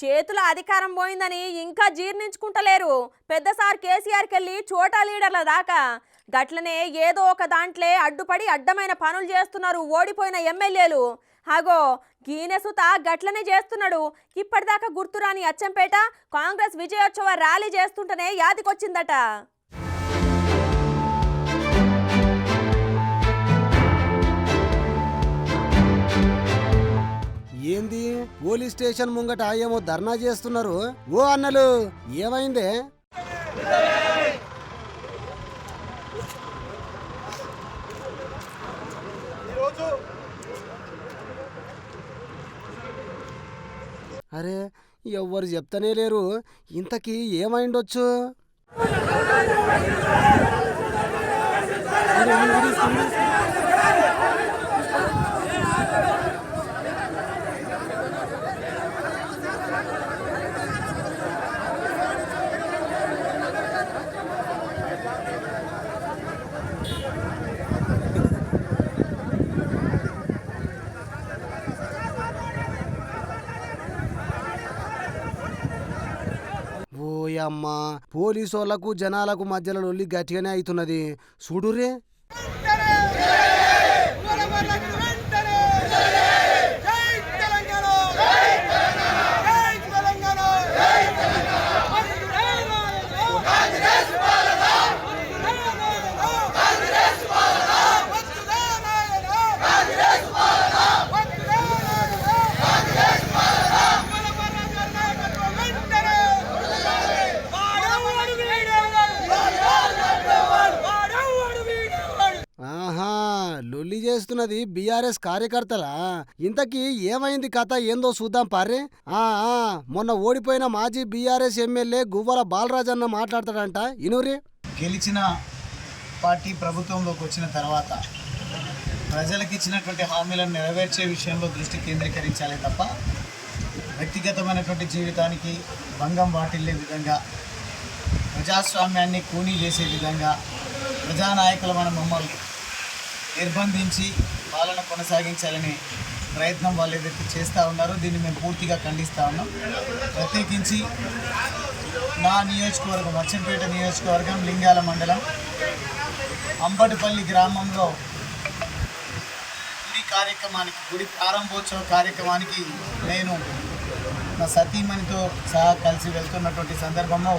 చేతుల అధికారం పోయిందని ఇంకా జీర్ణించుకుంటలేరు. పెద్దసార్ కేసీఆర్కి వెళ్ళి చోటా లీడర్ల దాకా గట్లనే ఏదో ఒక దాంట్లే అడ్డుపడి అడ్డమైన పనులు చేస్తున్నారు ఓడిపోయిన ఎమ్మెల్యేలు. హాగో గీనెసుత గట్లనే చేస్తున్నాడు. ఇప్పటిదాకా గుర్తురాని అచ్చంపేట కాంగ్రెస్ విజయోత్సవ ర్యాలీ చేస్తుంటేనే యాదికొచ్చిందట. ఏంది పోలీస్ స్టేషన్ ముంగట ఏమో ధర్నా చేస్తున్నారు. ఓ అన్నలు ఏమైందే? అరే ఎవ్వరు చెప్తానే లేరు. ఇంతకీ ఏమైండొచ్చు? ఓయమ్మా, పోలీసోళ్లకు జనాలకు మధ్యలో లొల్లి గట్టిగానే అవుతున్నది. చూడురే. లొల్లి చేస్తున్నది బీఆర్ఎస్ కార్యకర్తలా? ఇంతకీ ఏమైంది కథ ఏందో చూద్దాం పారే. మొన్న ఓడిపోయిన మాజీ బీఆర్ఎస్ ఎమ్మెల్యే గువ్వల బాలరాజన్న మాట్లాడతాడంట. ఇనురి. గెలిచిన పార్టీ ప్రభుత్వంలోకి వచ్చిన తర్వాత ప్రజలకు ఇచ్చినటువంటి హామీలను నెరవేర్చే విషయంలో దృష్టి కేంద్రీకరించాలి తప్ప వ్యక్తిగతమైనటువంటి జీవితానికి భంగం వాటిల్లే విధంగా, ప్రజాస్వామ్యాన్ని కూనీ చేసే విధంగా ప్రజానాయకులమైన మమ్మల్ని నిర్బంధించి పాలన కొనసాగించాలనే ప్రయత్నం వాళ్ళు ఏదైతే చేస్తూ ఉన్నారో దీన్ని మేము పూర్తిగా ఖండిస్తూ ఉన్నాం. ప్రత్యేకించి నా నియోజకవర్గం అచ్చంపేట నియోజకవర్గం లింగాల మండలం అంబటిపల్లి గ్రామంలో గుడి ప్రారంభోత్సవ కార్యక్రమానికి నేను నా సతీమణితో సహా కలిసి వెళ్తున్నటువంటి సందర్భంలో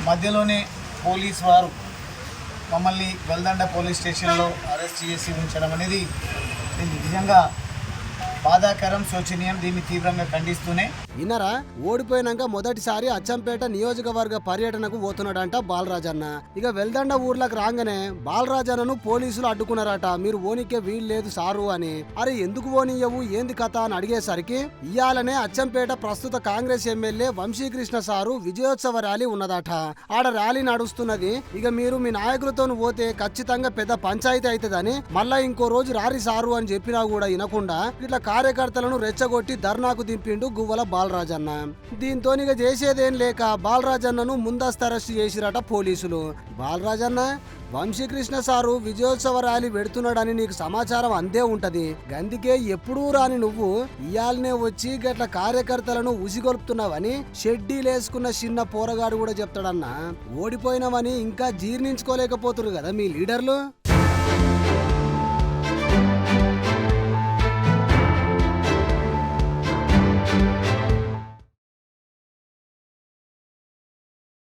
మధ్యలోనే పోలీసు వారు మమ్మల్ని వెల్దండ పోలీస్ స్టేషన్లో అరెస్ట్ చేసి ఉంచడం అనేది నిజంగా బాధాకరం, శోచనీయం. దీన్ని తీవ్రంగా ఖండిస్తూనే వినరా, ఓడిపోయినాక మొదటిసారి అచ్చంపేట నియోజకవర్గ పర్యటనకు పోతున్నాడంట బాలరాజన్న. ఇక వెల్దండ ఊర్లకు రాగానే బాలరాజన్నను పోలీసులు అడ్డుకున్నారట. మీరు ఓనికే వీలు లేదు సారు అని. అరే ఎందుకు ఓనియవు, ఏంది కథ అని అడిగేసరికి ఇయ్యాలనే అచ్చంపేట ప్రస్తుత కాంగ్రెస్ ఎమ్మెల్యే వంశీకృష్ణ సారు విజయోత్సవ ర్యాలీ ఉన్నదట. ఆడ ర్యాలీ నడుస్తున్నది. ఇక మీరు మీ నాయకులతో పోతే ఖచ్చితంగా పెద్ద పంచాయతీ అవుతుందని మళ్ళా ఇంకో రోజు రారి సారు అని చెప్పినా కూడా వినకుండా ఇట్లా కార్యకర్తలను రెచ్చగొట్టి ధర్నాకు దింపిండు గువ్వల బాలరాజన్న. దీంతోనిగా చేసేదేం లేక బాలరాజన్నను ముందస్తు అరెస్ట్ చేసిరట పోలీసులు. బాలరాజన్న, వంశీకృష్ణ సారు విజయోత్సవ ర్యాలీ పెడుతున్నాడని నీకు సమాచారం అందే ఉంటది. గందుకే ఎప్పుడూ రాని నువ్వు ఇయాలనే వచ్చి గట్ల కార్యకర్తలను ఉసిగొల్పుతున్నావని షెడ్డీలేసుకున్న చిన్న పోరగాడు కూడా చెప్తాడన్నా. ఓడిపోయినవని ఇంకా జీర్ణించుకోలేకపోతున్నారు కదా మీ లీడర్లు.